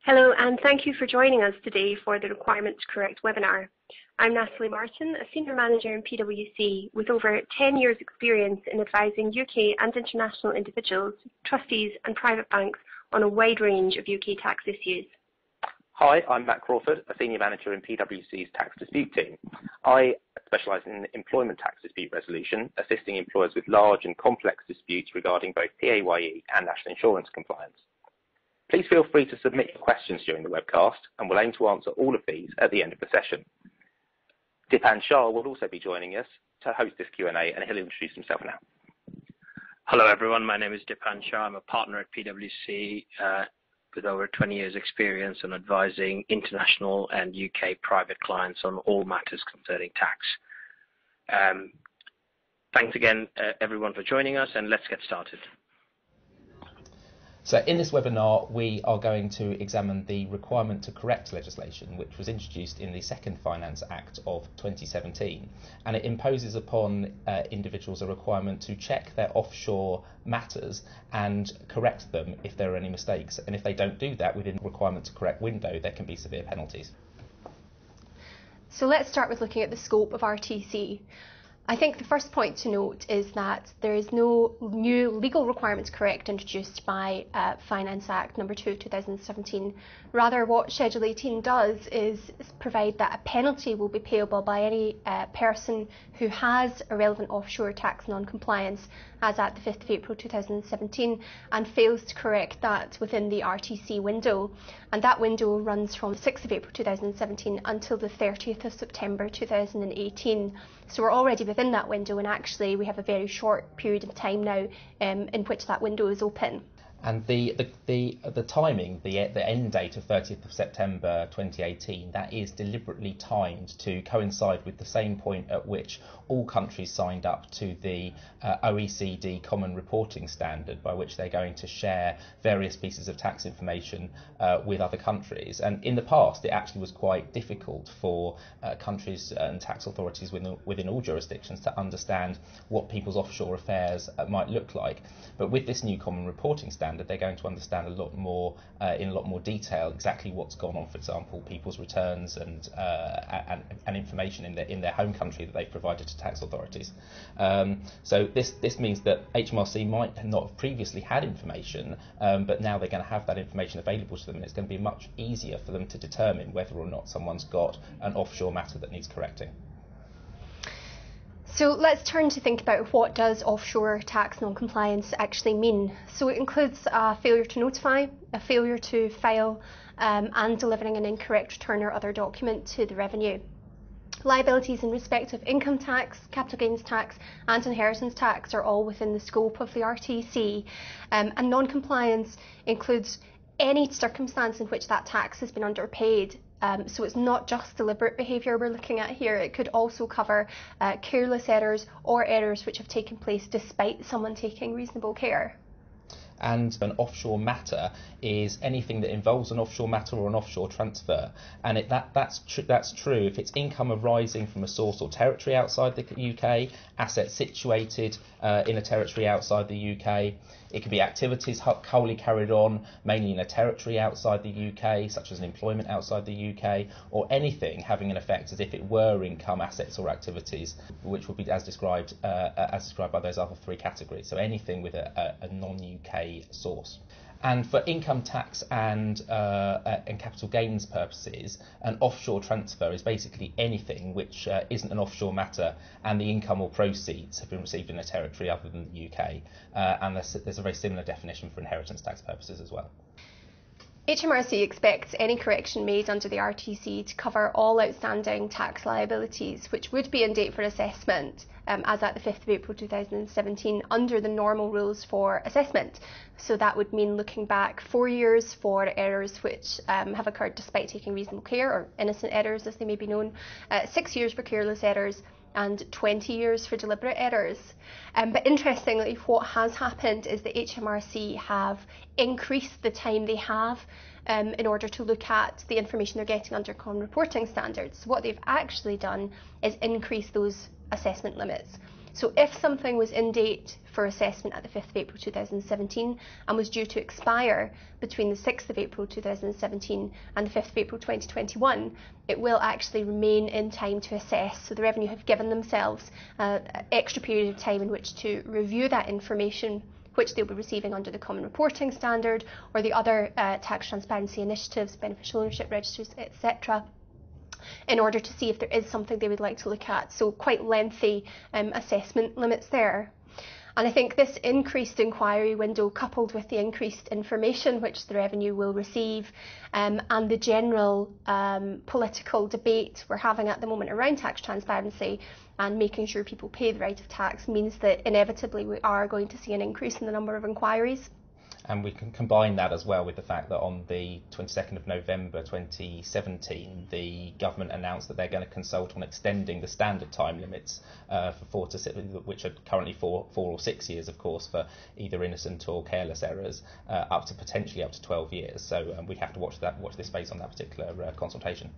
Hello, and thank you for joining us today for the Requirement to Correct webinar. I'm Natalie Martin, a Senior Manager in PwC with over 10 years experience in advising UK and international individuals, trustees and private banks on a wide range of UK tax issues. Hi, I'm Matt Crawford, a Senior Manager in PwC's Tax Dispute Team. I specialise in employment tax dispute resolution, assisting employers with large and complex disputes regarding both PAYE and national insurance compliance. Please feel free to submit your questions during the webcast, and we'll aim to answer all of these at the end of the session. Dipan Shah will also be joining us to host this Q&A, and he'll introduce himself now. Hello everyone, my name is Dipan Shah. I'm a partner at PwC with over 20 years experience in advising international and UK private clients on all matters concerning tax. Thanks again everyone for joining us, and let's get started. So in this webinar, we are going to examine the requirement to correct legislation, which was introduced in the Second Finance Act of 2017. And it imposes upon individuals a requirement to check their offshore matters and correct them if there are any mistakes. And if they don't do that within the requirement to correct window, there can be severe penalties. So let's start with looking at the scope of RTC. I think the first point to note is that there is no new legal requirement to correct introduced by Finance Act number 2 of 2017. Rather, what Schedule 18 does is provide that a penalty will be payable by any person who has a relevant offshore tax non-compliance as at the 5th of April 2017 and fails to correct that within the RTC window. And that window runs from the 6th of April 2017 until the 30th of September 2018. So we're already within that window, and actually we have a very short period of time now in which that window is open. And the timing, the end date of 30th of September 2018, that is deliberately timed to coincide with the same point at which all countries signed up to the OECD Common Reporting Standard, by which they're going to share various pieces of tax information with other countries. And in the past, it actually was quite difficult for countries and tax authorities within all jurisdictions to understand what people's offshore affairs might look like. But with this new Common Reporting Standard, they're going to understand a lot more, in a lot more detail, exactly what's gone on. For example, people's returns and information in their home country that they've provided to tax authorities. So this means that HMRC might not have previously had information, but now they're going to have that information available to them, and it's going to be much easier for them to determine whether or not someone's got an offshore matter that needs correcting. So let's turn to think about what does offshore tax non-compliance actually mean. So it includes a failure to notify, a failure to file, and delivering an incorrect return or other document to the revenue. Liabilities in respect of income tax, capital gains tax and inheritance tax are all within the scope of the RTC, and non-compliance includes any circumstance in which that tax has been underpaid. So it's not just deliberate behaviour we're looking at here. It could also cover careless errors or errors which have taken place despite someone taking reasonable care. And an offshore matter is anything that involves an offshore matter or an offshore transfer, and that's true if it's income arising from a source or territory outside the UK, assets situated in a territory outside the UK. It could be activities wholly carried on mainly in a territory outside the UK, such as an employment outside the UK, or anything having an effect as if it were income, assets or activities, which would be as described by those other three categories. So anything with a non-UK source. And for income tax and capital gains purposes, an offshore transfer is basically anything which isn't an offshore matter and the income or proceeds have been received in a territory other than the UK. And there's a very similar definition for inheritance tax purposes as well. HMRC expects any correction made under the RTC to cover all outstanding tax liabilities, which would be in date for assessment as at the 5th of April 2017 under the normal rules for assessment. So that would mean looking back 4 years for errors which have occurred despite taking reasonable care, or innocent errors as they may be known, 6 years for careless errors, and 20 years for deliberate errors. But interestingly, what has happened is that HMRC have increased the time they have in order to look at the information they're getting under common reporting standards. So what they've actually done is increase those assessment limits. So if something was in date for assessment at the 5th of April 2017 and was due to expire between the 6th of April 2017 and the 5th of April 2021, it will actually remain in time to assess. So the Revenue have given themselves an extra period of time in which to review that information, which they'll be receiving under the Common Reporting Standard or the other tax transparency initiatives, beneficial ownership registers, etc., in order to see if there is something they would like to look at. So quite lengthy assessment limits there. And I think this increased inquiry window, coupled with the increased information which the Revenue will receive, and the general political debate we're having at the moment around tax transparency and making sure people pay the right of tax, means that inevitably we are going to see an increase in the number of inquiries. And we can combine that as well with the fact that on the 22nd of November 2017, the government announced that they're going to consult on extending the standard time limits for Fortis Italy, which are currently 4 or 6 years, of course, for either innocent or careless errors, up to potentially up to 12 years. So we have to watch this space on that particular consultation.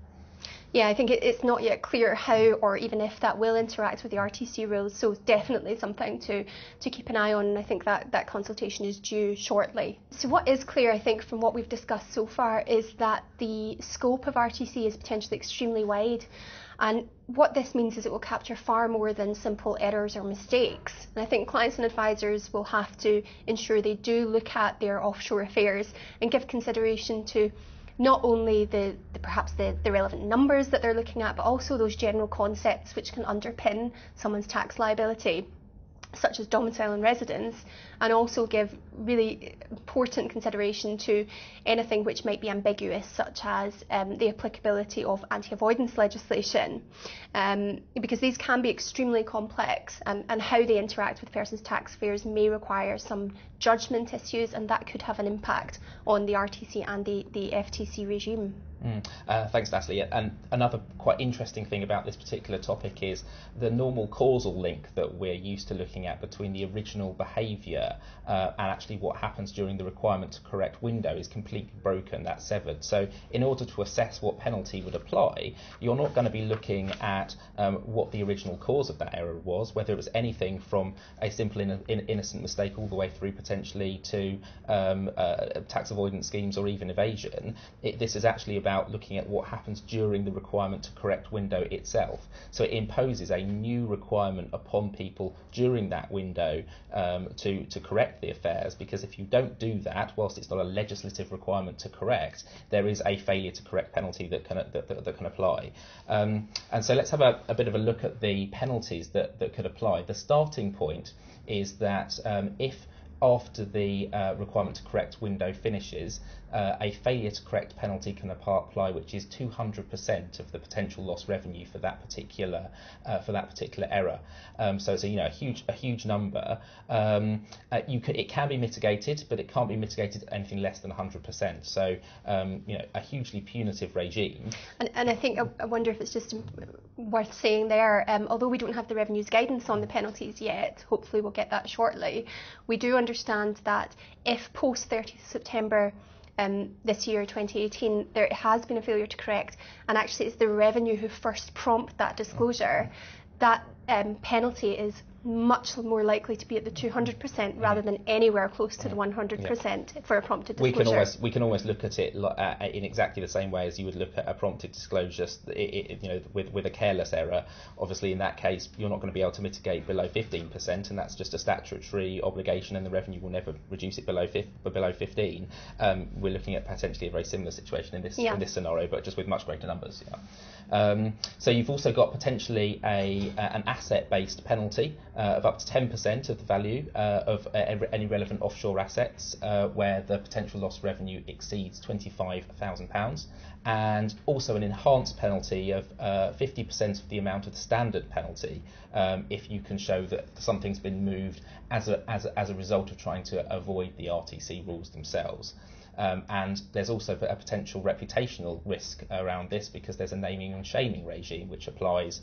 Yeah, I think it's not yet clear how or even if that will interact with the RTC rules, so definitely something to keep an eye on, and I think that consultation is due shortly. So what is clear, I think, from what we've discussed so far is that the scope of RTC is potentially extremely wide, and what this means is it will capture far more than simple errors or mistakes. And I think clients and advisors will have to ensure they do look at their offshore affairs and give consideration to not only perhaps the relevant numbers that they're looking at, but also those general concepts which can underpin someone's tax liability, such as domicile and residence, and also give really important consideration to anything which might be ambiguous, such as the applicability of anti-avoidance legislation, because these can be extremely complex, and how they interact with persons' tax affairs may require some judgment issues, and that could have an impact on the RTC and the FTC regime. Thanks, Natalie. And another quite interesting thing about this particular topic is the normal causal link that we're used to looking at between the original behaviour and actually what happens during the requirement to correct window is completely broken, that's severed. So in order to assess what penalty would apply, you're not going to be looking at what the original cause of that error was, whether it was anything from a simple innocent mistake all the way through potentially to tax avoidance schemes or even evasion. This is actually about looking at what happens during the requirement to correct window itself. So it imposes a new requirement upon people during that window to correct the affairs, because if you don't do that, whilst it's not a legislative requirement to correct, there is a failure to correct penalty that can apply. And so let's have a bit of a look at the penalties that could apply. The starting point is that if after the requirement to correct window finishes, a failure to correct penalty can apply, which is 200% of the potential lost revenue for that particular error. So it's a huge number. It can be mitigated, but it can't be mitigated at anything less than 100%. So a hugely punitive regime. And I think I wonder if it's just worth saying there, although we don't have the Revenue's guidance on the penalties yet, hopefully we'll get that shortly. We do understand that if post 30th September this year, 2018, there has been a failure to correct, and actually it's the Revenue who first prompt that disclosure, that penalty is much more likely to be at the 200% rather than anywhere close to the 100% for a prompted disclosure. We can almost look at it in exactly the same way as you would look at a prompted disclosure, with a careless error. Obviously, in that case, you're not going to be able to mitigate below 15%, and that's just a statutory obligation, and the Revenue will never reduce it below 15. We're looking at potentially a very similar situation in this scenario, but just with much greater numbers. So you've also got potentially an asset-based penalty of up to 10% of the value of any relevant offshore assets where the potential lost revenue exceeds £25,000, and also an enhanced penalty of 50% of the amount of the standard penalty if you can show that something's been moved as a result of trying to avoid the RTC rules themselves. And there's also a potential reputational risk around this, because there's a naming and shaming regime which applies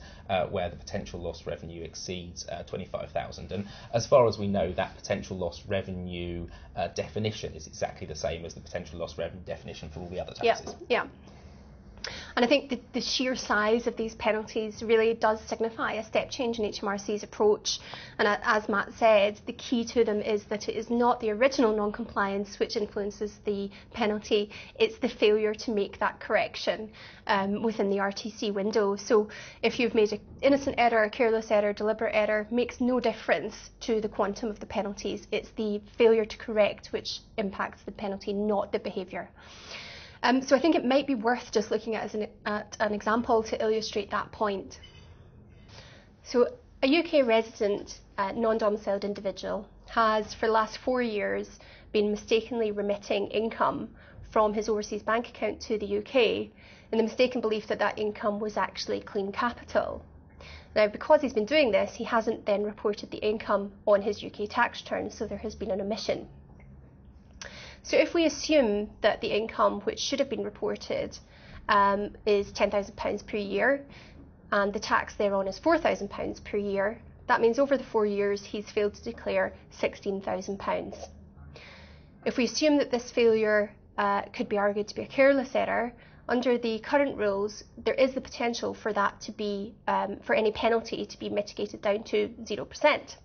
where the potential lost revenue exceeds 25,000. And as far as we know, that potential lost revenue definition is exactly the same as the potential lost revenue definition for all the other taxes. Yeah. And I think the sheer size of these penalties really does signify a step change in HMRC's approach. And as Matt said, the key to them is that it is not the original non-compliance which influences the penalty, it's the failure to make that correction within the RTC window. So if you've made an innocent error, a careless error, deliberate error, makes no difference to the quantum of the penalties. It's the failure to correct which impacts the penalty, not the behaviour. So I think it might be worth just looking at an example to illustrate that point. So a UK resident, non-domiciled individual, has for the last 4 years been mistakenly remitting income from his overseas bank account to the UK in the mistaken belief that that income was actually clean capital. Now, because he's been doing this, he hasn't then reported the income on his UK tax return, so there has been an omission. So if we assume that the income which should have been reported is £10,000 per year and the tax thereon is £4,000 per year, that means over the 4 years he's failed to declare £16,000. If we assume that this failure could be argued to be a careless error, under the current rules there is the potential for that to be, for any penalty to be mitigated down to 0%.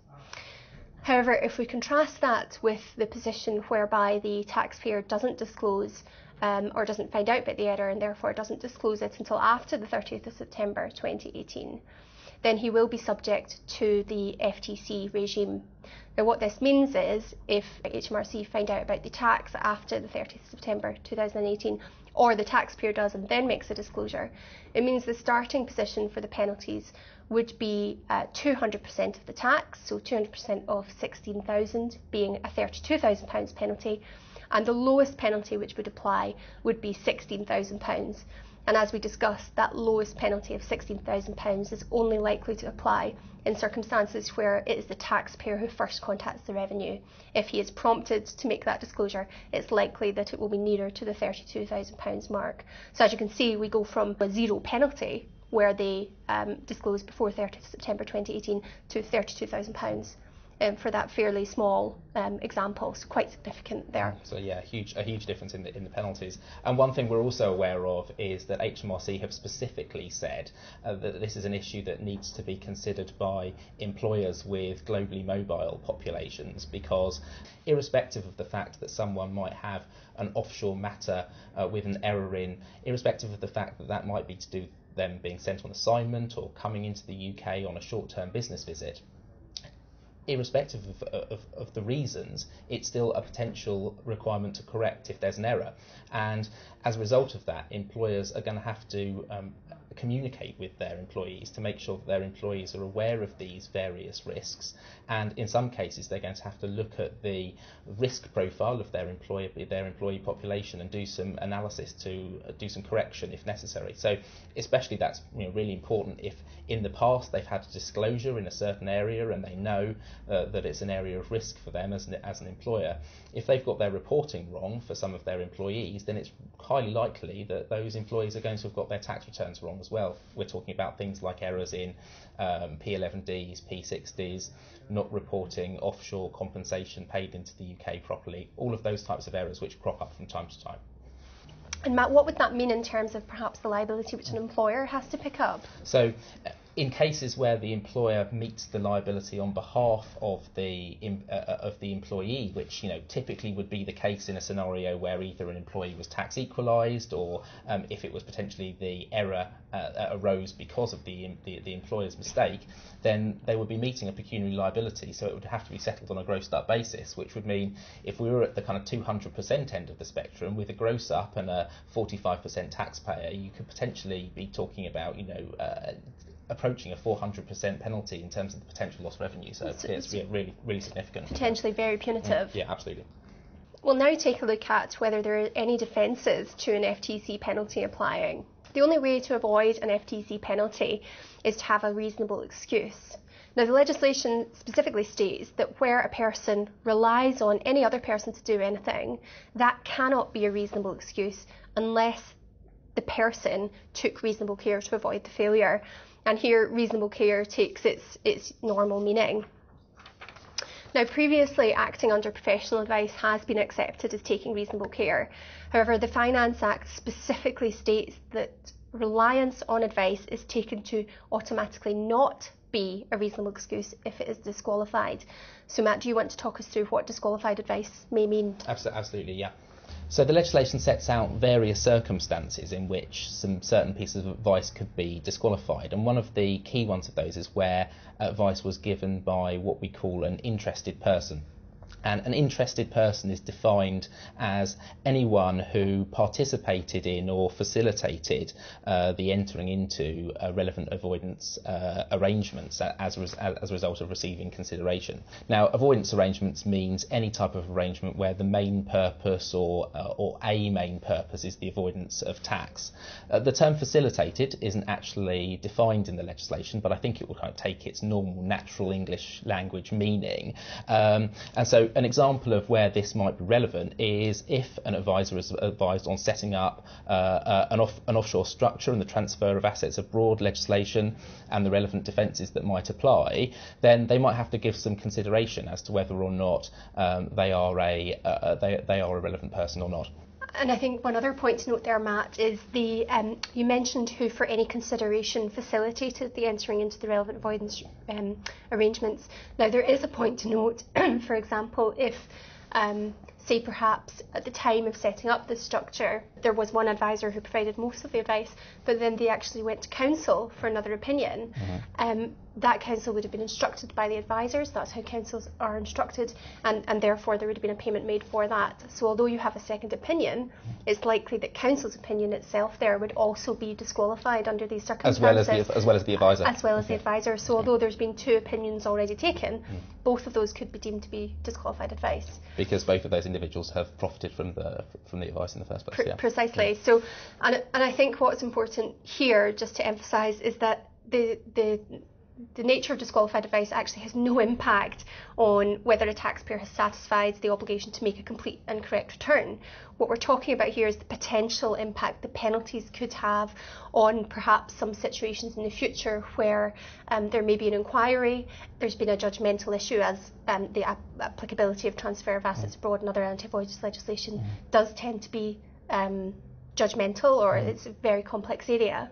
However, if we contrast that with the position whereby the taxpayer doesn't disclose or doesn't find out about the error and therefore doesn't disclose it until after the 30th of September 2018, then he will be subject to the FTC regime. Now what this means is if HMRC find out about the tax after the 30th of September 2018, or the taxpayer does and then makes a disclosure, it means the starting position for the penalties would be 200% of the tax, so 200% of 16,000 being a £32,000 penalty, and the lowest penalty which would apply would be £16,000. And as we discussed, that lowest penalty of £16,000 is only likely to apply in circumstances where it is the taxpayer who first contacts the revenue. If he is prompted to make that disclosure, it's likely that it will be nearer to the £32,000 mark. So as you can see, we go from a zero penalty, where they disclosed before 30th September 2018, to £32,000 for that fairly small example, so quite significant there. So yeah, a huge difference in the penalties. And one thing we're also aware of is that HMRC have specifically said that this is an issue that needs to be considered by employers with globally mobile populations, because irrespective of the fact that someone might have an offshore matter with an error in, irrespective of the fact that that might be to do them being sent on assignment or coming into the UK on a short-term business visit, irrespective of the reasons, it's still a potential requirement to correct if there's an error. And as a result of that, employers are going to have to communicate with their employees to make sure that their employees are aware of these various risks, and in some cases they're going to have to look at the risk profile of their employee population and do some analysis to do some correction if necessary. So especially that's really important if in the past they've had a disclosure in a certain area and they know that it's an area of risk for them as an employer. If they've got their reporting wrong for some of their employees, then it's highly likely that those employees are going to have got their tax returns wrong as well. We're talking about things like errors in P11Ds, P60s, not reporting offshore compensation paid into the UK properly, all of those types of errors which crop up from time to time. And Matt, what would that mean in terms of perhaps the liability which an employer has to pick up? So in cases where the employer meets the liability on behalf of the employee, which typically would be the case in a scenario where either an employee was tax equalised or if it was potentially the error arose because of the employer's mistake, then they would be meeting a pecuniary liability. So it would have to be settled on a grossed up basis, which would mean if we were at the kind of 200% end of the spectrum with a gross up and a 45% taxpayer, you could potentially be talking about approaching a 400% penalty in terms of the potential lost revenue. So it's really, really significant. Potentially very punitive. Yeah, absolutely. We'll now take a look at whether there are any defences to an FTC penalty applying. The only way to avoid an FTC penalty is to have a reasonable excuse. Now, the legislation specifically states that where a person relies on any other person to do anything, that cannot be a reasonable excuse unless the person took reasonable care to avoid the failure. And here, reasonable care takes its normal meaning. Now, previously, acting under professional advice has been accepted as taking reasonable care. However, the Finance Act specifically states that reliance on advice is taken to automatically not be a reasonable excuse if it is disqualified. So, Matt, do you want to talk us through what disqualified advice may mean? Absolutely, yeah. So the legislation sets out various circumstances in which some certain pieces of advice could be disqualified, and one of the key ones of those is where advice was given by what we call an interested person. And an interested person is defined as anyone who participated in or facilitated the entering into relevant avoidance arrangements as a result of receiving consideration. Now, avoidance arrangements means any type of arrangement where the main purpose or a main purpose is the avoidance of tax. The term facilitated isn't actually defined in the legislation, but I think it will kind of take its normal, natural English language meaning. And so an example of where this might be relevant is if an advisor is advised on setting up an offshore structure and the transfer of assets abroad legislation and the relevant defences that might apply, then they might have to give some consideration as to whether or not they are a relevant person or not. And I think one other point to note there, Matt, is you mentioned who for any consideration facilitated the entering into the relevant avoidance arrangements. Now, there is a point to note, for example, if, say perhaps at the time of setting up this structure, there was one advisor who provided most of the advice, but then they actually went to counsel for another opinion. That counsel would have been instructed by the advisors. That's how counsels are instructed, and therefore there would have been a payment made for that. So although you have a second opinion, it's likely that counsel's opinion itself there would also be disqualified under these circumstances. As well as the advisor. As well as the advisor. So although there's been two opinions already taken, both of those could be deemed to be disqualified advice. Because both of those individuals have profited from the advice in the first place. Precisely. So, and I think what's important here, just to emphasise, is that the nature of disqualified advice actually has no impact on whether a taxpayer has satisfied the obligation to make a complete and correct return. What we're talking about here is the potential impact the penalties could have on perhaps some situations in the future where there may be an inquiry, there's been a judgmental issue, as the applicability of transfer of assets abroad and other anti-avoidance legislation does tend to be judgmental, or it's a very complex area.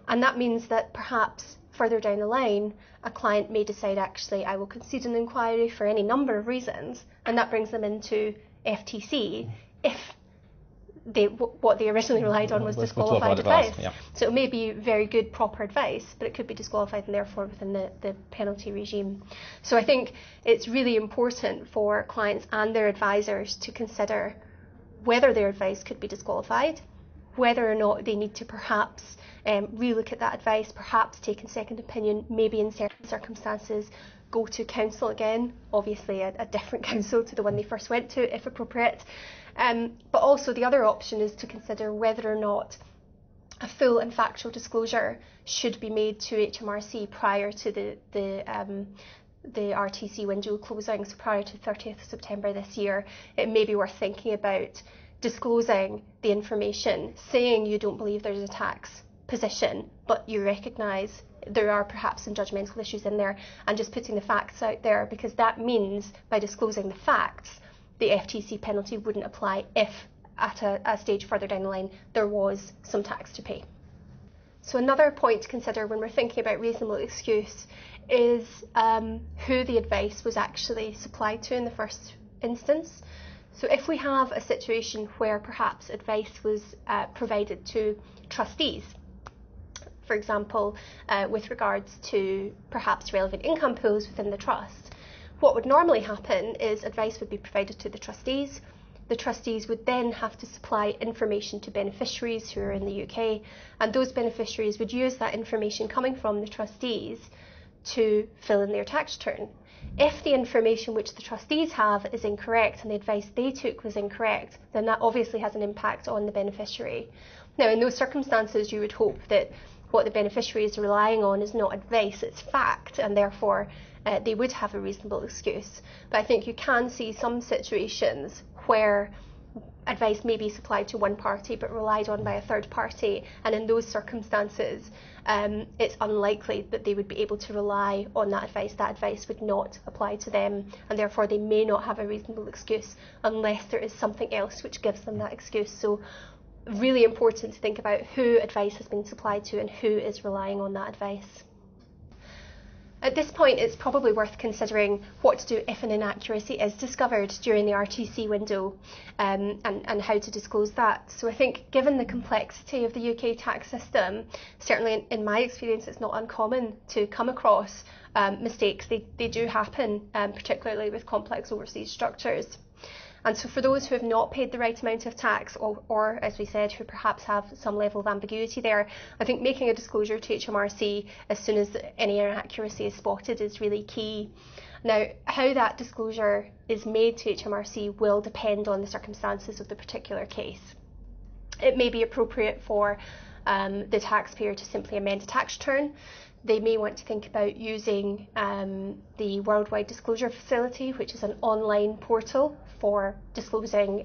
And that means that perhaps further down the line, a client may decide, actually, I will concede an inquiry for any number of reasons, and that brings them into FTC if what they originally relied on was disqualified advice. Yeah. So it may be very good, proper advice, but it could be disqualified and therefore within the penalty regime. So I think it's really important for clients and their advisors to consider whether their advice could be disqualified, whether or not they need to perhaps relook at that advice, perhaps take a second opinion, maybe in certain circumstances go to counsel again, obviously a different counsel to the one they first went to if appropriate. But also the other option is to consider whether or not a full and factual disclosure should be made to HMRC prior to the RTC window closing, so prior to 30th of September this year. It may be worth thinking about disclosing the information, saying you don't believe there's a tax position, but you recognise there are perhaps some judgmental issues in there, and just putting the facts out there, because that means by disclosing the facts, the FTC penalty wouldn't apply if at a stage further down the line there was some tax to pay. So another point to consider when we're thinking about reasonable excuse is who the advice was actually supplied to in the first instance. So if we have a situation where perhaps advice was provided to trustees, for example, with regards to perhaps relevant income pools within the trust, what would normally happen is advice would be provided to the trustees. The trustees would then have to supply information to beneficiaries who are in the UK, and those beneficiaries would use that information coming from the trustees to fill in their tax return. If the information which the trustees have is incorrect and the advice they took was incorrect, then that obviously has an impact on the beneficiary. Now, in those circumstances, you would hope that what the beneficiary is relying on is not advice, it's fact, and therefore they would have a reasonable excuse. But I think you can see some situations where advice may be supplied to one party but relied on by a third party, and in those circumstances it's unlikely that they would be able to rely on that advice. That advice would not apply to them, and therefore they may not have a reasonable excuse unless there is something else which gives them that excuse. So really important to think about who advice has been supplied to and who is relying on that advice. At this point, it's probably worth considering what to do if an inaccuracy is discovered during the RTC window, and how to disclose that. So I think, given the complexity of the UK tax system, certainly in my experience, it's not uncommon to come across mistakes. They do happen, particularly with complex overseas structures. And so for those who have not paid the right amount of tax, or as we said, who perhaps have some level of ambiguity there, I think making a disclosure to HMRC as soon as any inaccuracy is spotted is really key. Now, how that disclosure is made to HMRC will depend on the circumstances of the particular case. It may be appropriate for the taxpayer to simply amend a tax return. They may want to think about using the Worldwide Disclosure Facility, which is an online portal for disclosing,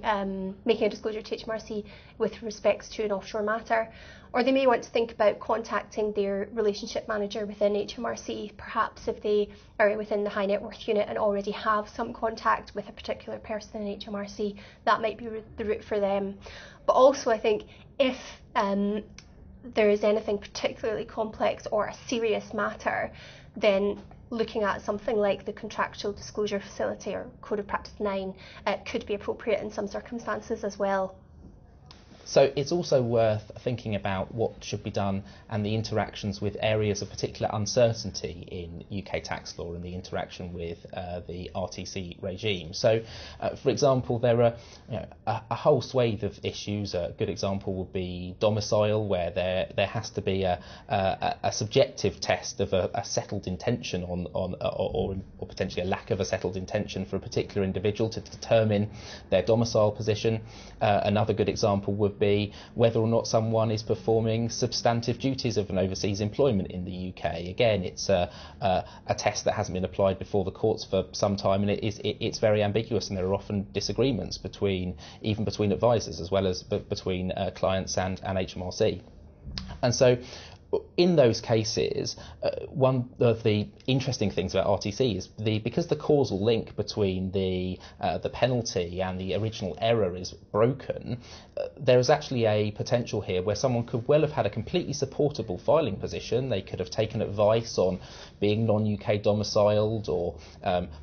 making a disclosure to HMRC with respect to an offshore matter. Or they may want to think about contacting their relationship manager within HMRC, perhaps if they are within the high net worth unit and already have some contact with a particular person in HMRC. That might be the route for them. But also, I think if there is anything particularly complex or a serious matter, then looking at something like the Contractual Disclosure Facility or Code of Practice 9 could be appropriate in some circumstances as well. So it's also worth thinking about what should be done and the interactions with areas of particular uncertainty in UK tax law and the interaction with the RTC regime. So, for example, there are a whole swathe of issues. A good example would be domicile, where there has to be a subjective test of a settled intention or potentially a lack of a settled intention for a particular individual to determine their domicile position. Another good example would be whether or not someone is performing substantive duties of an overseas employment in the UK. Again, it's a test that hasn't been applied before the courts for some time, and it's very ambiguous, and there are often disagreements even between advisors as well as between clients and HMRC. And so in those cases, one of the interesting things about RTC is because the causal link between the penalty and the original error is broken, there is actually a potential here where someone could well have had a completely supportable filing position. They could have taken advice on being non-UK domiciled or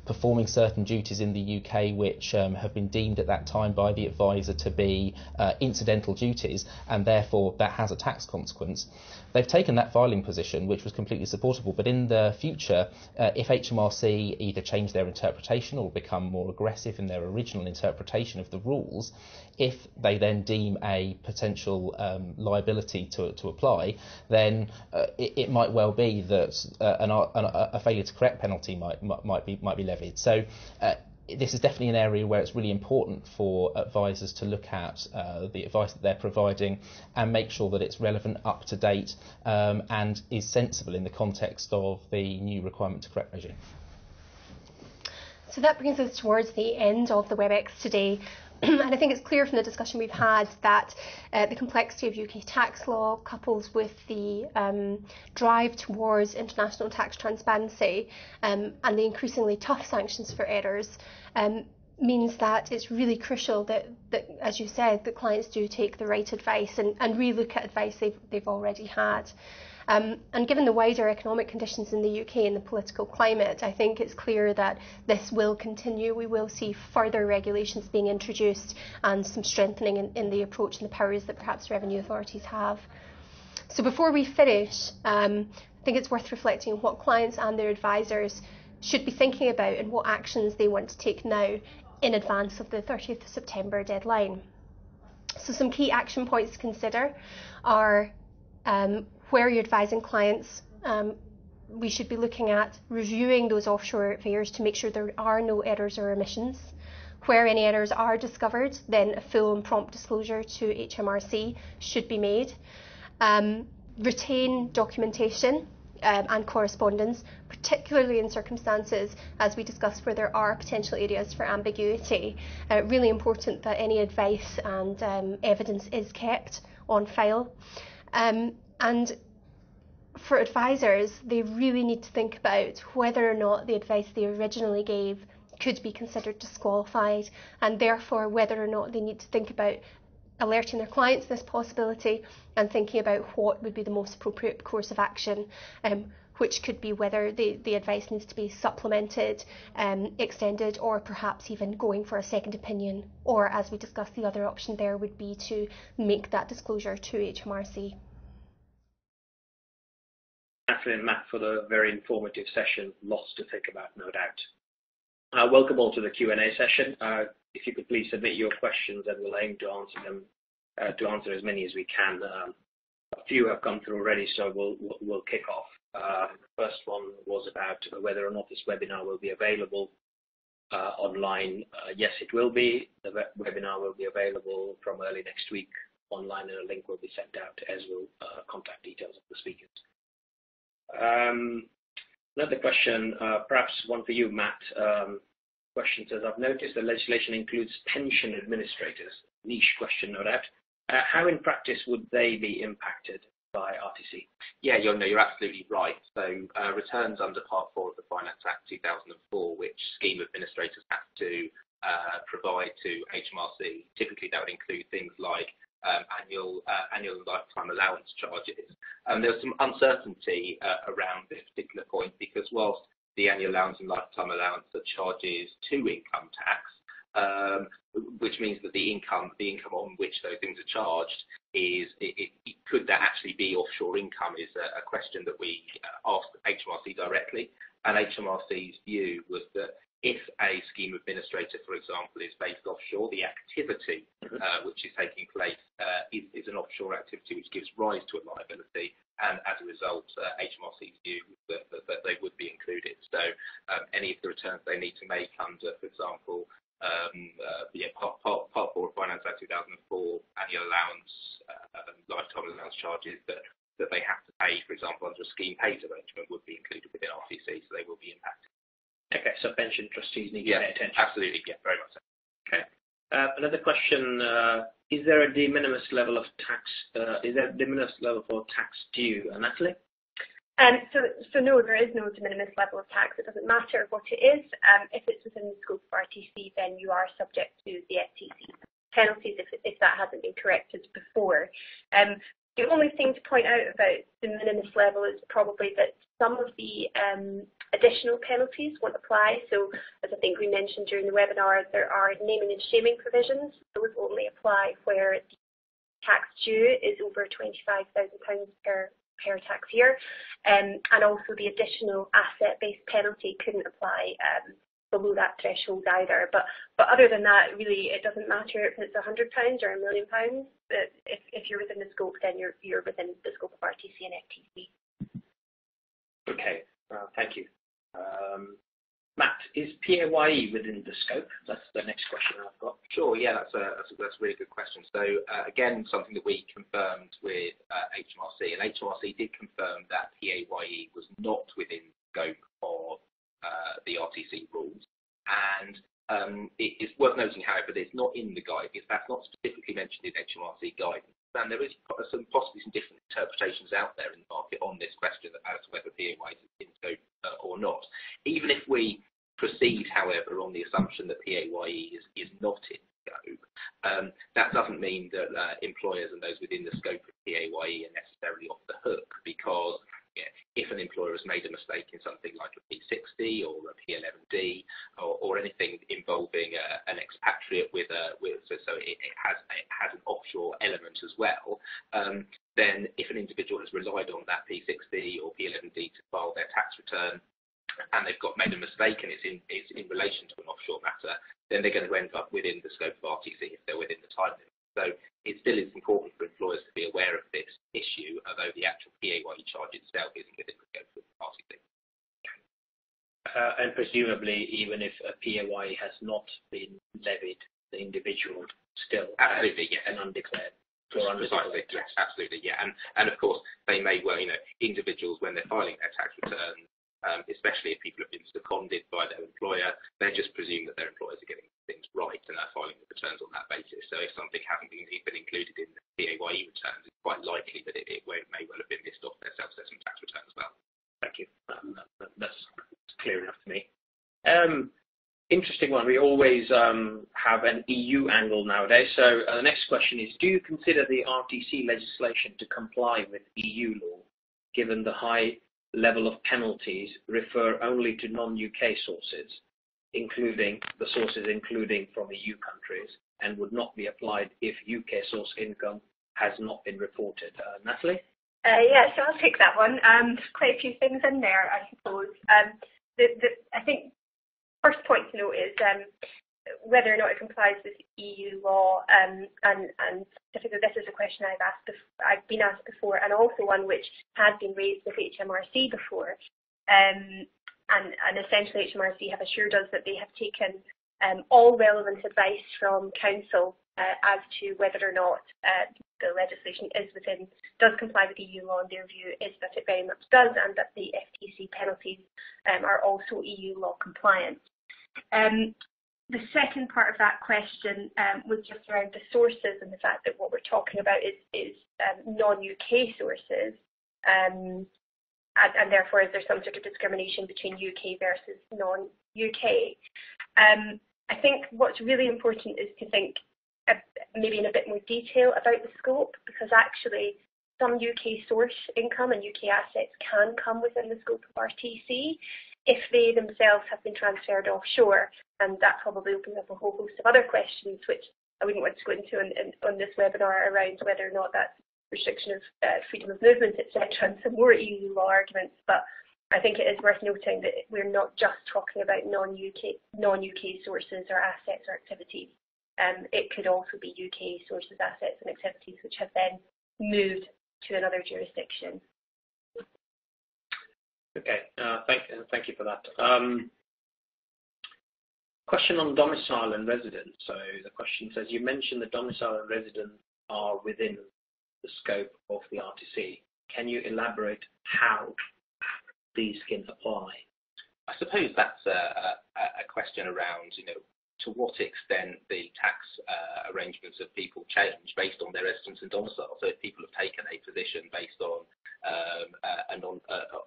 performing certain duties in the UK which have been deemed at that time by the advisor to be incidental duties, and therefore that has a tax consequence. They've taken that filing position, which was completely supportable, but in the future, if HMRC either change their interpretation or become more aggressive in their original interpretation of the rules, if they then deem a potential liability to apply, then it might well be that a failure to correct penalty might be levied. So this is definitely an area where it's really important for advisors to look at the advice that they're providing and make sure that it's relevant, up to date, and is sensible in the context of the new requirement to correct regime. So that brings us towards the end of the WebEx today. And I think it's clear from the discussion we've had that the complexity of UK tax law, coupled with the drive towards international tax transparency and the increasingly tough sanctions for errors, means that it's really crucial that, as you said, that clients do take the right advice and re-look at advice they've already had. And given the wider economic conditions in the UK and the political climate, I think it's clear that this will continue. We will see further regulations being introduced and some strengthening in the approach and the powers that perhaps revenue authorities have. So before we finish, I think it's worth reflecting on what clients and their advisors should be thinking about and what actions they want to take now in advance of the 30th of September deadline. So some key action points to consider are where you're advising clients, we should be looking at reviewing those offshore affairs to make sure there are no errors or omissions. Where any errors are discovered, then a full and prompt disclosure to HMRC should be made. Retain documentation and correspondence, particularly in circumstances, as we discussed, where there are potential areas for ambiguity. Really important that any advice and evidence is kept on file. And for advisors, they really need to think about whether or not the advice they originally gave could be considered disqualified, and therefore whether or not they need to think about alerting their clients this possibility and thinking about what would be the most appropriate course of action, which could be whether the advice needs to be supplemented, extended, or perhaps even going for a second opinion, or, as we discussed, the other option there would be to make that disclosure to HMRC. Natalie and Matt, for the very informative session. Lots to think about, no doubt. Welcome all to the Q&A session. If you could please submit your questions, and we'll aim to answer them, to answer as many as we can. A few have come through already, so we'll kick off. The first one was about whether or not this webinar will be available online. Yes, it will be. The webinar will be available from early next week online, and a link will be sent out, as will contact details of the speakers. Another question, perhaps one for you, Matt. Question says, I've noticed the legislation includes pension administrators. Niche question, no doubt. How in practice would they be impacted by RTC? Yeah, you're absolutely right. So returns under Part 4 of the Finance Act 2004, which scheme administrators have to provide to HMRC, typically that would include things like annual and lifetime allowance charges. There's some uncertainty around this particular point, because whilst the annual allowance and lifetime allowance are charges to income tax, which means that the income on which those things are charged could that actually be offshore income is a question that we asked HMRC directly, and HMRC's view was that if a scheme administrator, for example, is based offshore, the activity which is taking place is an offshore activity which gives rise to a liability, and as a result, HMRC's view was that they would be included. So any of the returns they need to make under, for example, Part 4 of Finance Act 2004, annual allowance, lifetime allowance charges that they have to pay, for example, under a scheme pays arrangement, would be included within RTC, so they will be impacted. Okay, so pension trustees need to pay attention. Absolutely, yeah, very much so. Okay. Another question: is there a de minimis level of tax? Is there a de minimis level for tax due, Natalie? So no, there is no de minimis level of tax. It doesn't matter what it is. If it's within the scope of RTC, then you are subject to the FTC penalties if that hasn't been corrected before. The only thing to point out about the minimis level is probably that some of the additional penalties won't apply. So, as I think we mentioned during the webinar, there are naming and shaming provisions. Those only apply where the tax due is over £25,000 per tax year, and also the additional asset-based penalty couldn't apply below that threshold either. But other than that, really, it doesn't matter if it's £100 or £1 million. If you're within the scope, then you're within the scope of RTC and FTC. Okay, thank you. Matt, is PAYE within the scope? That's the next question I've got. Sure, yeah, that's a really good question. So again, something that we confirmed with HMRC, and HMRC did confirm that PAYE was not within the scope of the RTC rules, and it is worth noting, however, that it's not in the guidance. That's not specifically mentioned in HMRC guidance, and there is possibly some different interpretations out there in the market on this question as to whether PAYE is in scope or not. Even if we proceed, however, on the assumption that PAYE is not in scope, that doesn't mean that employers and those within the scope of PAYE are necessarily off the hook, because if an employer has made a mistake in something like a P60 or a P11D or anything involving an expatriate so it has an offshore element as well, then if an individual has relied on that P60 or P11D to file their tax return, and they've made a mistake and it's in relation to an offshore matter, then they're going to end up within the scope of RTC if they're within the time limit. So it still is important for employers to be aware of this issue, although the actual PAYE charge itself isn't within the scope of RTC. And presumably, even if a PAYE has not been levied, the individual still absolutely, yes, an undeclared Precisely, yes, absolutely, yeah. And of course, they may well, individuals, when they're filing their tax returns, especially if people have been seconded by their employer, they just presume that their employers are getting things right and are filing the returns on that basis. So if something hasn't been included in the PAYE returns, it's quite likely that it may well have been missed off their self-assessment tax return as well. Thank you. That's clear enough to me. Interesting one. We always have an EU angle nowadays. So the next question is, do you consider the RTC legislation to comply with EU law, given the high level of penalties refer only to non-UK sources, including from EU countries, and would not be applied if UK source income has not been reported? Natalie? Yeah, so I'll take that one. Quite a few things in there, I suppose. I think first point to note is whether or not it complies with EU law, and specifically this is a question I've been asked before, and also one which has been raised with HMRC before. And essentially HMRC have assured us that they have taken all relevant advice from Council as to whether or not the legislation does comply with EU law, and their view is that it very much does, and that the FTC penalties are also EU law compliant. The second part of that question was just around the sources and the fact that what we're talking about is non-UK sources, and therefore is there some sort of discrimination between UK versus non-UK. I think what's really important is to think maybe in a bit more detail about the scope, because actually some UK source income and UK assets can come within the scope of RTC if they themselves have been transferred offshore, and that probably opens up a whole host of other questions which I wouldn't want to go into on this webinar around whether or not that's restriction of freedom of movement, etc., and some more EU law arguments. But I think it is worth noting that we're not just talking about non-UK sources or assets or activities. It could also be UK sources, assets and activities which have then moved to another jurisdiction. Okay, thank you for that. Question on domicile and residence. So the question says, you mentioned that domicile and residence are within the scope of the RTC. Can you elaborate how these can apply? I suppose that's a question around, to what extent the tax arrangements of people change based on their residence and domicile. So if people have taken a position based on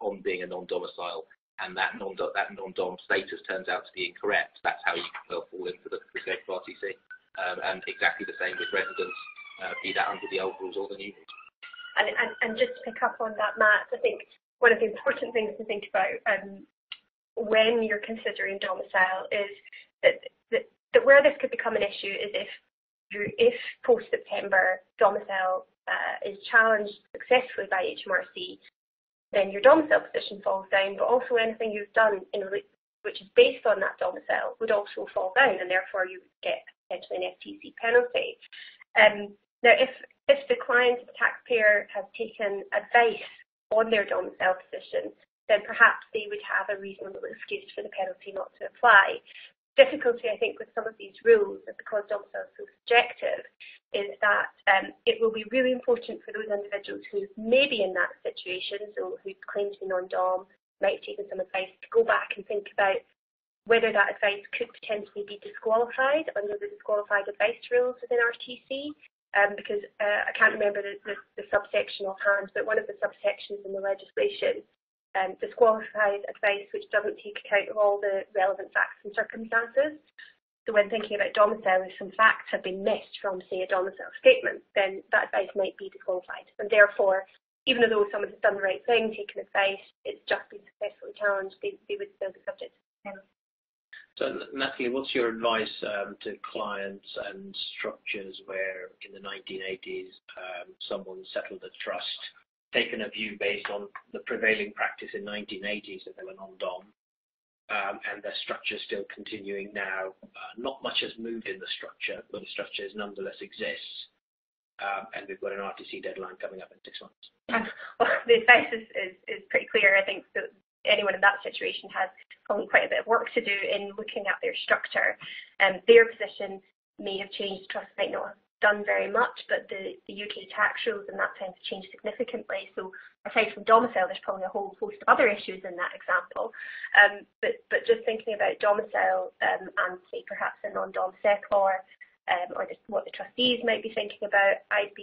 on being a non-domicile, and that non-dom status turns out to be incorrect, that's how you can fall into the scope of RTC. And exactly the same with residence, be that under the old rules or the new rules. And just to pick up on that, Matt, I think one of the important things to think about when you're considering domicile is that where this could become an issue is if post-September domicile is challenged successfully by HMRC, then your domicile position falls down, but also anything you've done which is based on that domicile would also fall down, and therefore you get potentially an FTC penalty. Now, if the client, the taxpayer, has taken advice on their domicile position, then perhaps they would have a reasonable excuse for the penalty not to apply. Difficulty, I think, with some of these rules, and because domicile is so subjective, is that it will be really important for those individuals who may be in that situation, so who claim to be non-dom, might have taken some advice, to go back and think about whether that advice could potentially be disqualified under the disqualified advice rules within RTC. Because I can't remember the subsection offhand, but one of the subsections in the legislation disqualified advice which doesn't take account of all the relevant facts and circumstances. So when thinking about domicile, if some facts have been missed from, say, a domicile statement, then that advice might be disqualified. And therefore, even though someone has done the right thing, taken advice, it's just been successfully challenged, they would still be subject to penalty. So, Natalie, what's your advice to clients and structures where in the 1980s someone settled a trust, taken a view based on the prevailing practice in 1980s that they were non-dom, and the structure is still continuing now? Not much has moved in the structure, but the structure nonetheless exists, and we've got an RTC deadline coming up in 6 months. Well, the advice is pretty clear. I think that anyone in that situation has probably quite a bit of work to do in looking at their structure. Their position may have changed, trust might not have done very much, but the UK tax rules in that sense changed significantly. So aside from domicile, there's probably a whole host of other issues in that example. But just thinking about domicile and say perhaps a non-dom settlor, or what the trustees might be thinking about, I'd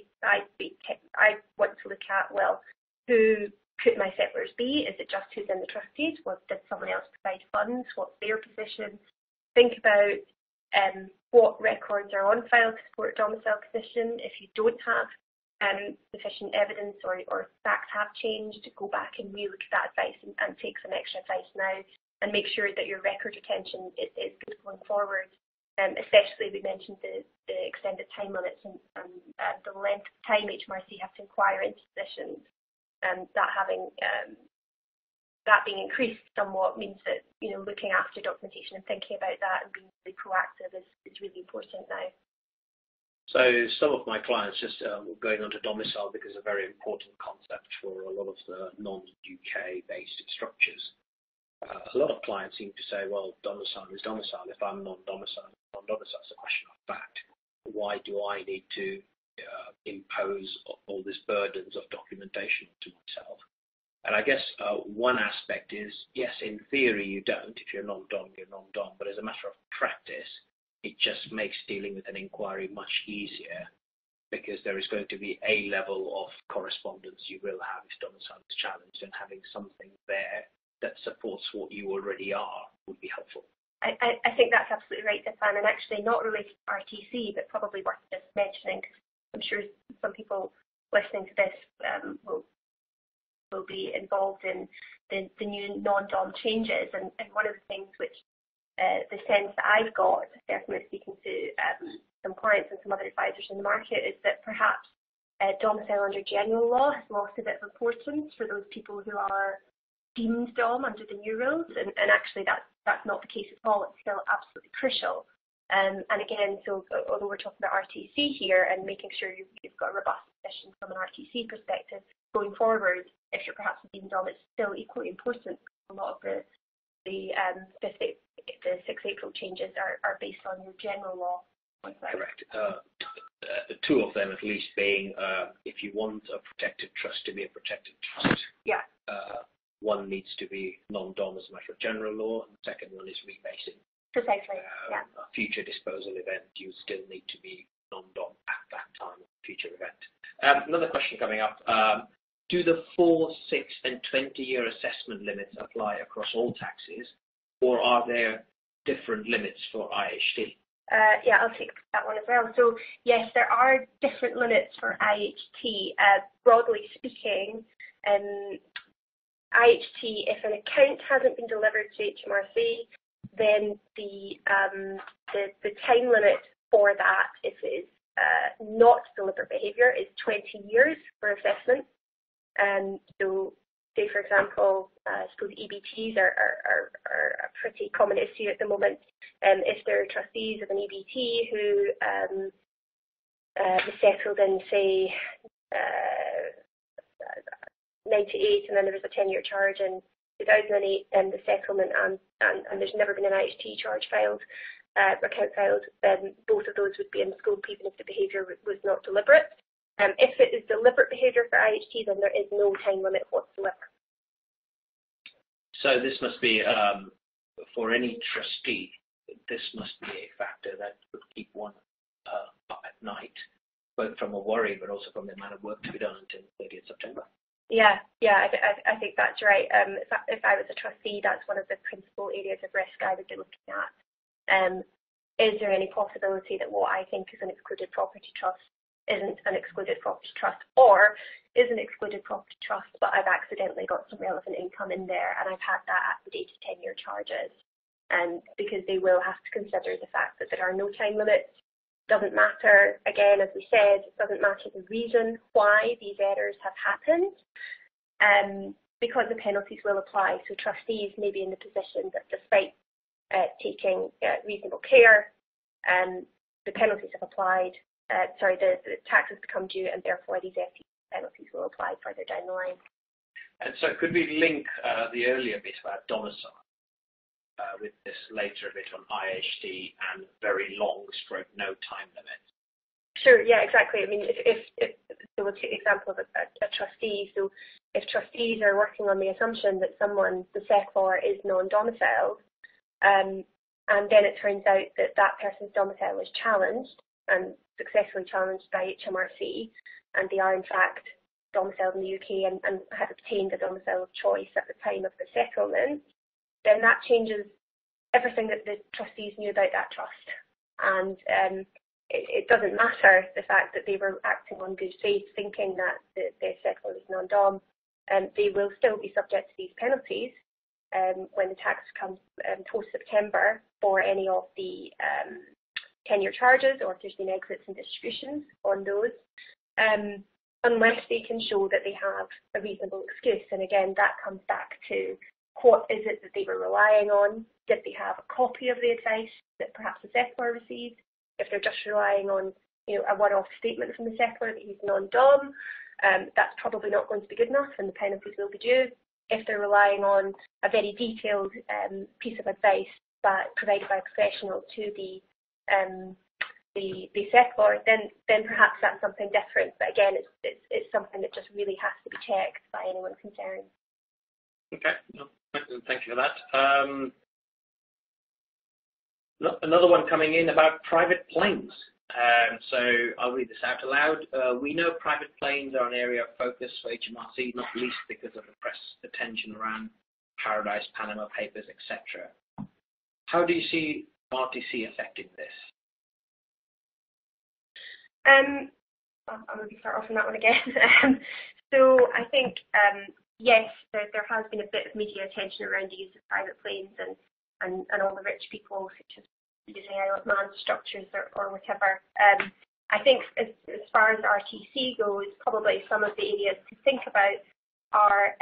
want to look at, well, who could my settlors be? Is it just who's in the trustees? Did someone else provide funds? What's their position? Think about what records are on file to support a domicile position. If you don't have sufficient evidence or facts have changed, go back and relook at that advice and take some extra advice now and make sure that your record retention is good going forward. Especially, we mentioned the extended time limits and the length of time HMRC have to inquire into positions. That being increased somewhat means that looking after documentation and thinking about that and being really proactive is really important now. So some of my clients just going on to domicile because it's a very important concept for a lot of the non-UK based structures. A lot of clients seem to say, well, domicile is domicile. If I'm non-domicile, non-domicile is a question of fact. Why do I need to impose all these burdens of documentation to myself? And I guess one aspect is, yes, in theory you don't. If you're non-dom, you're non-dom. But as a matter of practice, it just makes dealing with an inquiry much easier because there is going to be a level of correspondence you will have if domicile is challenged, and having something there that supports what you already are would be helpful. I think that's absolutely right, Stefan, and actually not related to RTC, but probably worth just mentioning, because I'm sure some people listening to this will be involved in the new non-dom changes. And one of the things which the sense that I've got, certainly speaking to some clients and some other advisors in the market, is that perhaps domicile under general law has lost a bit of importance for those people who are deemed dom under the new rules, and actually that's not the case at all. It's still absolutely crucial. And again, so although we're talking about RTC here and making sure you've got a robust position from an RTC perspective, going forward, if you're perhaps a deemed dom, it's still equally important. A lot of the 6 April changes are based on your general law. Correct. Two of them at least being, if you want a protected trust to be a protected trust, yeah. One needs to be non-dom as a matter of general law, and the second one is rebasing. Precisely, yeah. A future disposal event, you still need to be non-dom at that time of the future event. Another question coming up. Do the 4, 6 and 20-year assessment limits apply across all taxes, or are there different limits for IHT? Yeah, I'll take that one as well. So yes, there are different limits for IHT. Broadly speaking, IHT, if an account hasn't been delivered to HMRC, then the time limit for that, if it is not deliberate behaviour, is 20 years for assessment. So, say for example, I suppose EBTs are a pretty common issue at the moment. If there are trustees of an EBT who was settled in, say, 98, and then there was a 10-year charge in 2008 and the settlement, and there's never been an IHT charge filed, account filed, then both of those would be in scope even if the behaviour was not deliberate. If it is deliberate behaviour for IHT, then there is no time limit whatsoever. So this must be, for any trustee, this must be a factor that would keep one up at night, both from a worry but also from the amount of work to be done until 30th September. Yeah, I think that's right. If I was a trustee, that's one of the principal areas of risk I would be looking at. Is there any possibility that what I think is an excluded property trust isn't an excluded property trust, or is an excluded property trust, but I've accidentally got some relevant income in there and I've had that activated 10-year charges? Because they will have to consider the fact that there are no time limits. Doesn't matter, again, as we said, it doesn't matter the reason why these errors have happened, because the penalties will apply. So trustees may be in the position that despite taking reasonable care, the penalties have applied, the tax has become due, and therefore these FT penalties will apply further down the line. And so could we link the earlier bit about domicile with this later bit on IHT and very long stroke no time limit Sure, yeah, exactly. I mean, if so we'll take the example of a trustee. So if trustees are working on the assumption that someone, the SECLOR, is non-domiciled, and then it turns out that that person's domicile is challenged and successfully challenged by HMRC, and they are in fact domiciled in the UK and had obtained a domicile of choice at the time of the settlement, then that changes everything that the trustees knew about that trust. And it doesn't matter the fact that they were acting on good faith, thinking that the SECLOR is non-dom, they will still be subject to these penalties when the tax comes post-September for any of the tenure charges, or if there's been exits and distributions on those, unless they can show that they have a reasonable excuse. And again, that comes back to what is it that they were relying on? Did they have a copy of the advice that perhaps the SECLOR received? If they're just relying on, a one-off statement from the SECLOR that he's non-dom, that's probably not going to be good enough, and the penalties will be due. If they're relying on a very detailed piece of advice provided by a professional to the SECLOR, then perhaps that's something different. But again, it's something that just really has to be checked by anyone concerned. Okay, thank you for that. Another one coming in about private planes. So I'll read this out aloud. We know private planes are an area of focus for HMRC, not least because of the press attention around Paradise, Panama Papers, etc. How do you see RTC affecting this? I'll maybe start off on that one again. So I think, yes, there has been a bit of media attention around the use of private planes and all the rich people, such as using Isle of Man structures or whatever. I think as far as RTC goes, probably some of the areas to think about are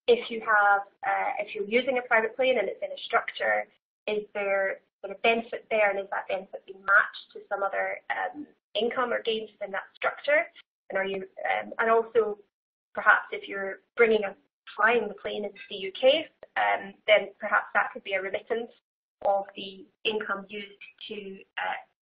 if you're using a private plane and it's in a structure, is there sort of benefit there, and is that benefit being matched to some other income or gains within that structure? And are you and also perhaps if you're flying the plane into the UK, then perhaps that could be a remittance of the income used to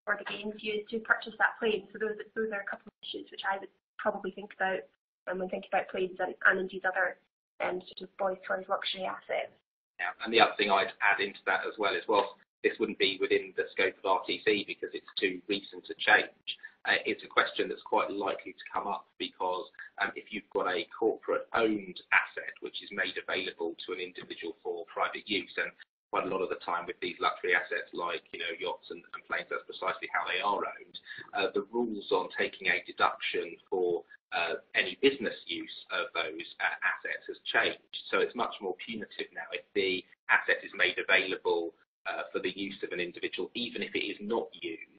or the gains used to purchase that plane. So those are a couple of issues which I would probably think about when thinking about planes and indeed other sort of boys' toys luxury assets. Yeah, and the other thing I'd add into that as well is, whilst this wouldn't be within the scope of RTC because it's too recent a change, it's a question that's quite likely to come up because if you've got a corporate-owned asset which is made available to an individual for private use, and quite a lot of the time with these luxury assets like yachts and planes, that's precisely how they are owned. The rules on taking a deduction for any business use of those assets has changed. So it's much more punitive now. If the asset is made available for the use of an individual, even if it is not used,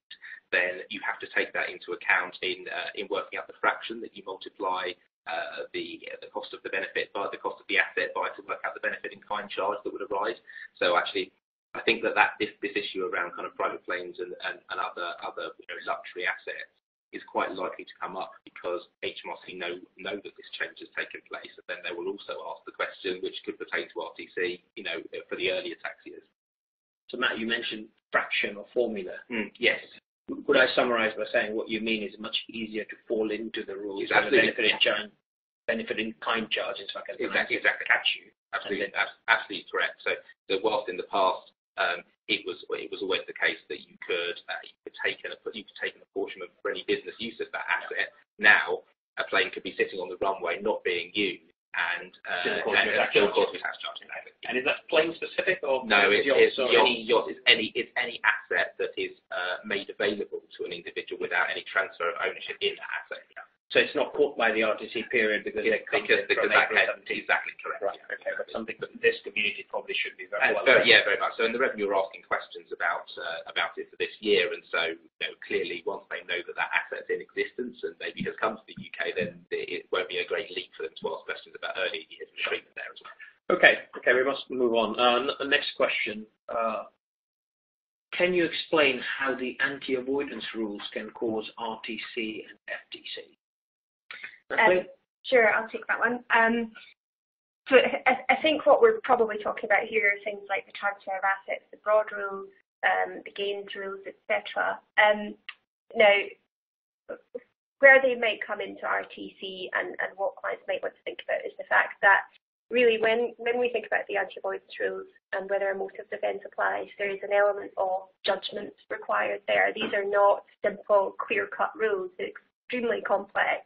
then you have to take that into account in working out the fraction that you multiply the cost of the benefit by the cost of the asset by to work out the benefit in kind charge that would arise. So actually, I think that this issue around kind of private planes and other luxury assets is quite likely to come up because HMRC know that this change has taken place, and then they will also ask the question which could pertain to RTC, for the earlier tax years. So Matt, you mentioned fraction or formula. Yes. Could I summarise by saying what you mean is much easier to fall into the rules of the benefit in kind charges, if I can exactly catch you. Absolutely correct. So whilst in the past it was always the case that you could take an apportionment for any business use of that asset. Now a plane could be sitting on the runway not being used and still cause a tax charge. And is that plane specific or no? It's any asset that is made available to an individual without any transfer of ownership in that asset. Yeah. So it's not caught by the RTC period because that exactly correct. Right. Yeah. Okay, but something that this community probably should be very well. Yeah, very much. So in the revenue, we're asking questions about it for this year, and so clearly once they know that asset's in existence and maybe has come to the UK, then it won't be a great leap for them to ask questions about early years of treatment there as well. Okay, we must move on. Next question. Can you explain how the anti-avoidance rules can cause RTC and FTC? Sure, I'll take that one. So I think what we're probably talking about here are things like the transfer of assets, the broad rules, the gains rules, etc. Now, where they might come into RTC and what clients might want to think about is the fact that really when we think about the anti-avoidance rules and whether a motive defence applies, there is an element of judgment required there. These are not simple, clear-cut rules. They're extremely complex.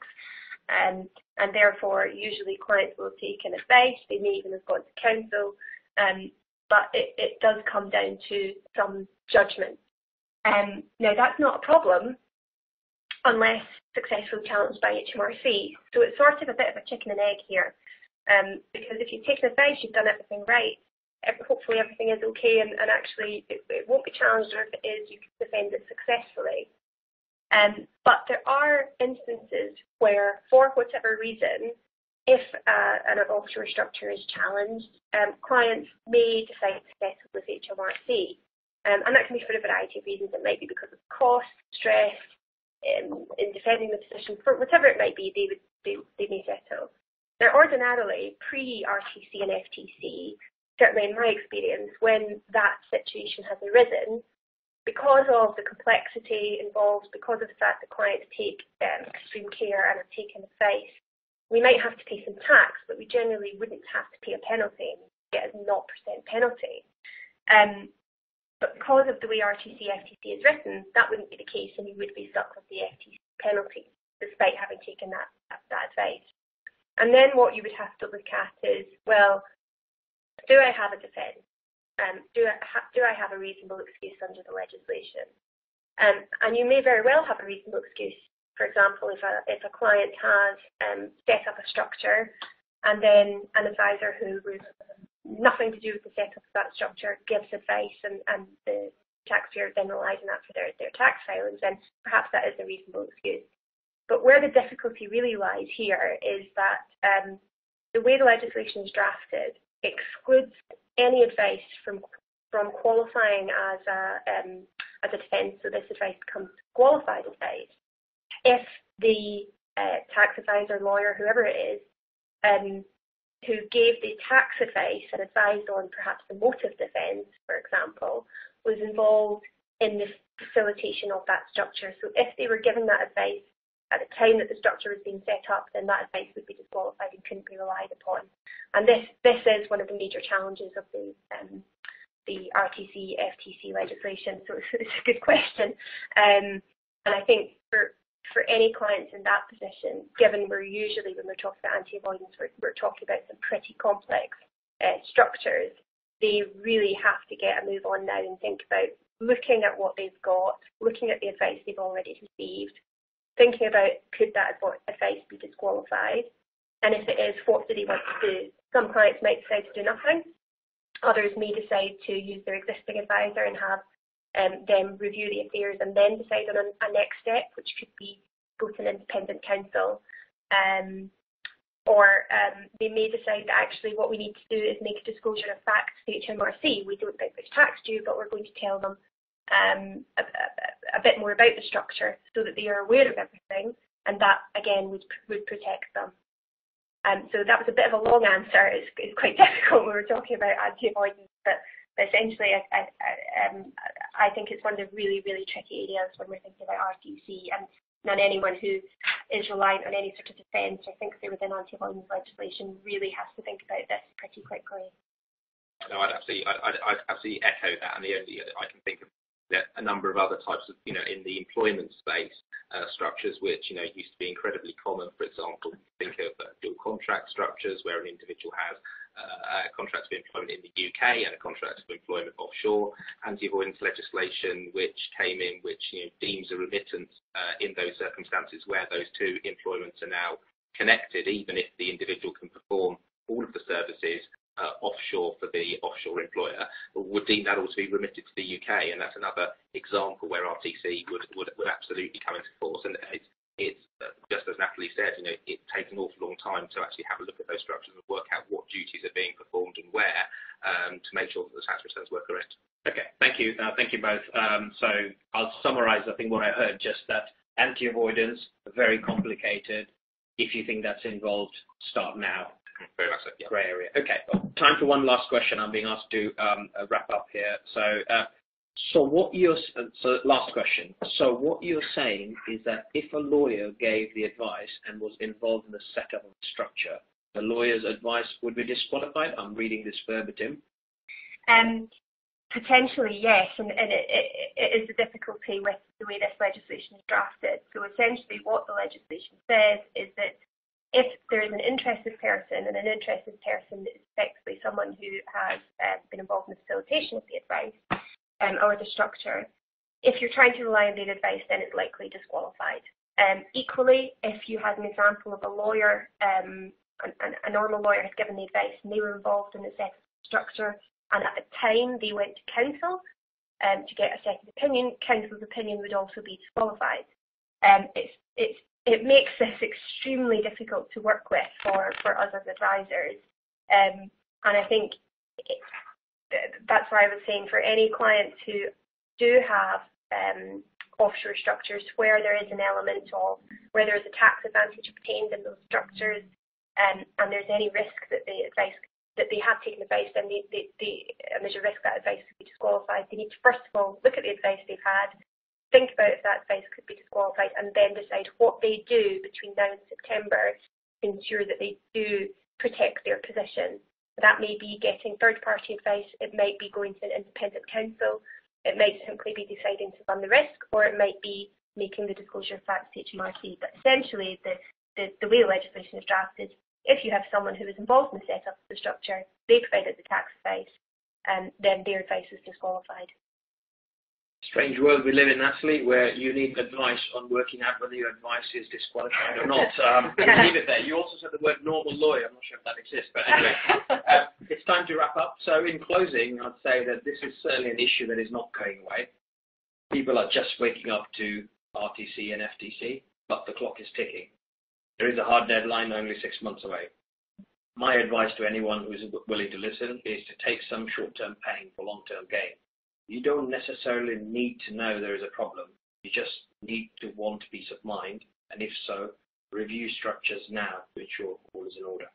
And therefore, usually clients will take an advice. They may even have gone to counsel. But it does come down to some judgment. Now, that's not a problem unless successfully challenged by HMRC. So it's sort of a bit of a chicken and egg here. Because if you take an advice, you've done everything right. Hopefully everything is okay, and actually it won't be challenged, or if it is, you can defend it successfully. But there are instances where, for whatever reason, if an offshore structure is challenged, clients may decide to settle with HMRC. And that can be for a variety of reasons. It might be because of cost, stress, in defending the position, for whatever it might be, they may settle. Now, ordinarily, pre-RTC and FTC, certainly in my experience, when that situation has arisen, because of the complexity involved, because of the fact that clients take extreme care and have taken advice, we might have to pay some tax, but we generally wouldn't have to pay a penalty and get a 0% penalty. But because of the way RTC FTC is written, that wouldn't be the case, and you would be stuck with the FTC penalty, despite having taken that advice. And then what you would have to look at is, well, do I have a defence? Do I have a reasonable excuse under the legislation? And you may very well have a reasonable excuse. For example, if a client has set up a structure and then an advisor who was nothing to do with the setup of that structure gives advice and the taxpayer then relies on that for their tax filings, then perhaps that is a reasonable excuse. But where the difficulty really lies here is that the way the legislation is drafted excludes any advice from qualifying as a defence, so this advice becomes qualified advice if the tax advisor, lawyer, whoever it is, who gave the tax advice and advised on perhaps the motive defence, for example, was involved in the facilitation of that structure. So if they were given that advice at the time that the structure was being set up, then that advice would be disqualified and couldn't be relied upon. And this is one of the major challenges of the RTC FTC legislation. So it's a good question, and I think for any clients in that position, given we're usually, when we're talking about anti-avoidance, we're talking about some pretty complex structures, they really have to get a move on now and think about looking at what they've got, looking at the advice they've already received, thinking about could that advice be disqualified, and if it is, what do they want to do? Some clients might decide to do nothing. Others may decide to use their existing advisor and have them review the affairs and then decide on a next step, which could be go to an independent counsel. Or they may decide that actually what we need to do is make a disclosure of facts to HMRC. We don't think there's tax due, but we're going to tell them a bit more about the structure so that they are aware of everything, and that again would protect them. So that was a bit of a long answer. It's quite difficult when we're talking about anti-avoidance, but essentially I think it's one of the really, really tricky areas when we're thinking about RTC, and anyone who is reliant on any sort of defence or thinks they're within anti-avoidance legislation really has to think about this pretty quickly. No, I'd absolutely echo that, and I can think of a number of other types of, in the employment space, structures which, used to be incredibly common. For example, think of dual contract structures where an individual has a contract of employment in the UK and a contract of employment offshore. Anti-avoidance legislation which came in, which deems a remittance in those circumstances where those two employments are now connected, even if the individual can perform all of the services offshore for the offshore employer, would deem that all to be remitted to the UK, and that's another example where RTC would absolutely come into force. And it's just as Natalie said, it takes an awful long time to actually have a look at those structures and work out what duties are being performed and where, to make sure that the tax returns were correct. Okay, thank you both. So I'll summarise, I think, what I heard, just that anti-avoidance, very complicated. If you think that's involved, start now. Very much so, yeah. Grey area. Okay, well, time for one last question. I'm being asked to wrap up here. So So last question. So what you're saying is that if a lawyer gave the advice and was involved in the setup of the structure, the lawyer's advice would be disqualified? I'm reading this verbatim. Potentially, yes, and it is a difficulty with the way this legislation is drafted. So essentially what the legislation says is that if there is an interested person, and an interested person is effectively someone who has been involved in the facilitation of the advice or the structure, if you're trying to rely on their advice, then it's likely disqualified. Equally, if you had an example of a lawyer, a normal lawyer had given the advice and they were involved in the setup of the structure, and at the time they went to counsel to get a second opinion, counsel's opinion would also be disqualified. It makes this extremely difficult to work with for us as advisors, and I think that's why I was saying for any clients who do have offshore structures where there is an element of where there is a tax advantage obtained in those structures, and there's any risk that the advice that they have taken advice and there's a risk that advice could be disqualified, they need to first of all look at the advice they've had, think about if that advice could be disqualified, and then decide what they do between now and September to ensure that they do protect their position. That may be getting third-party advice, it might be going to an independent counsel, it might simply be deciding to run the risk, or it might be making the disclosure of facts to HMRC. But essentially, the way the legislation is drafted, if you have someone who is involved in the setup of the structure, they provided the tax advice, then their advice is disqualified. Strange world we live in, Natalie, where you need advice on working out whether your advice is disqualified or not. Leave it there. You also said the word normal lawyer. I'm not sure if that exists, but anyway, it's time to wrap up. So in closing, I'd say that this is certainly an issue that is not going away. People are just waking up to RTC and FTC, but the clock is ticking. There is a hard deadline only 6 months away. My advice to anyone who is willing to listen is to take some short-term pain for long-term gain. You don't necessarily need to know there is a problem. You just need to want peace of mind, and if so, review structures now to ensure all is in order.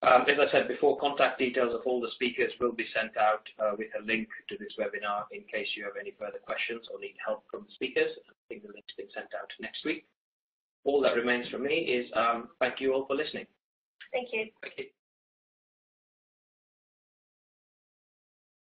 As I said before, contact details of all the speakers will be sent out with a link to this webinar in case you have any further questions or need help from the speakers. I think the link's been sent out next week. All that remains from me is thank you all for listening. Thank you. Thank you.